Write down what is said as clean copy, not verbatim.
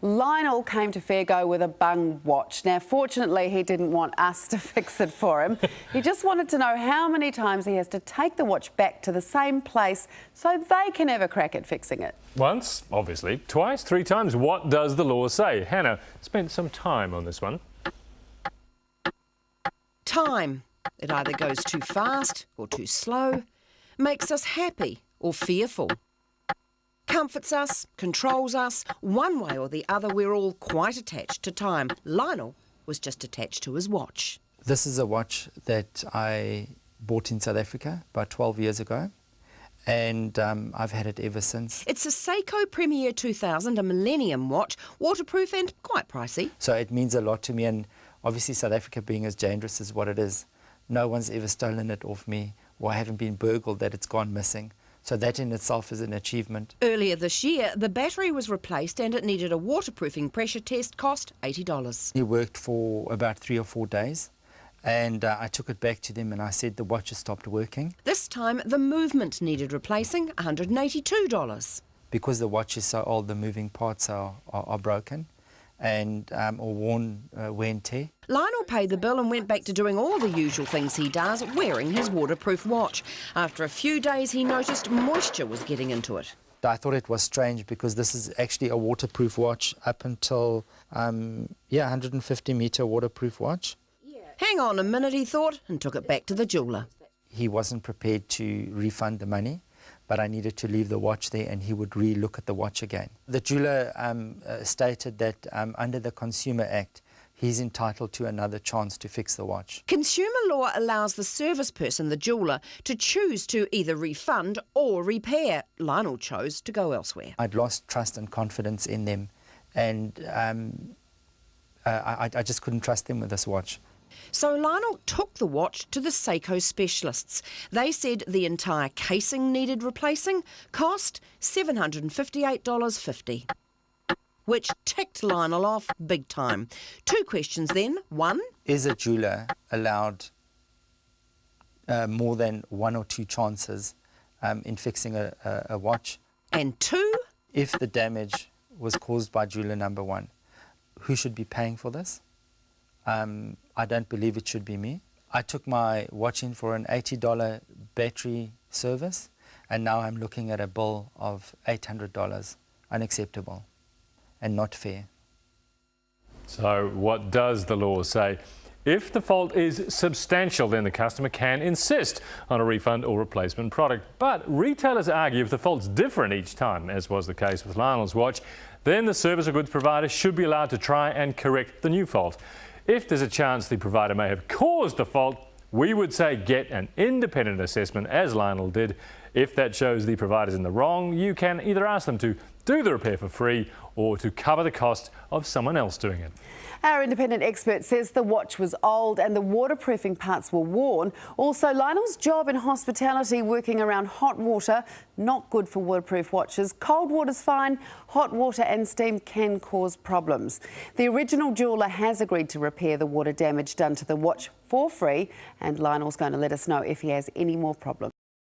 Lionel came to Fairgo with a bung watch. Now, fortunately, he didn't want us to fix it for him. He just wanted to know how many times he has to take the watch back to the same place so they can have a crack at fixing it. Once, obviously. Twice, 3 times. What does the law say? Hannah spent some time on this one. Time. It either goes too fast or too slow, makes us happy or fearful. Comforts us, controls us, one way or the other we're all quite attached to time. Lionel was just attached to his watch. This is a watch that I bought in South Africa about 12 years ago, and I've had it ever since. It's a Seiko Premier 2000, a Millennium watch, waterproof and quite pricey. So it means a lot to me, and obviously South Africa being as dangerous as what it is, no one's ever stolen it off me, or I haven't been burgled that it's gone missing. So that in itself is an achievement. Earlier this year, the battery was replaced and it needed a waterproofing pressure test, cost $80. It worked for about 3 or 4 days, and I took it back to them and I said the watch has stopped working. This time, the movement needed replacing, $182. Because the watch is so old, the moving parts are broken and or worn wear and tear. Lionel paid the bill and went back to doing all the usual things he does, wearing his waterproof watch. After a few days, he noticed moisture was getting into it. I thought it was strange because this is actually a waterproof watch up until, 150-metre waterproof watch. Hang on a minute, he thought, and took it back to the jeweller. He wasn't prepared to refund the money, but I needed to leave the watch there and he would re-look at the watch again. The jeweller stated that under the Consumer Act, he's entitled to another chance to fix the watch. Consumer law allows the service person, the jeweller, to choose to either refund or repair. Lionel chose to go elsewhere. I'd lost trust and confidence in them, and I just couldn't trust them with this watch. So Lionel took the watch to the Seiko specialists. They said the entire casing needed replacing, cost $758.50. Which ticked Lionel off big time. 2 questions then. 1. Is a jeweller allowed more than 1 or 2 chances in fixing a watch? And 2. If the damage was caused by jeweller number 1, who should be paying for this? I don't believe it should be me. I took my watch in for an $80 battery service, and now I'm looking at a bill of $800. Unacceptable and not fair. So what does the law say? If the fault is substantial, then the customer can insist on a refund or replacement product. But retailers argue if the fault's different each time, as was the case with Lionel's watch, then the service or goods provider should be allowed to try and correct the new fault. If there's a chance the provider may have caused the fault, we would say get an independent assessment, as Lionel did. If that shows the provider's in the wrong, you can either ask them to do the repair for free or to cover the cost of someone else doing it. Our independent expert says the watch was old and the waterproofing parts were worn. Also, Lionel's job in hospitality, working around hot water, not good for waterproof watches. Cold water's fine, hot water and steam can cause problems. The original jeweller has agreed to repair the water damage done to the watch for free, and Lionel's going to let us know if he has any more problems.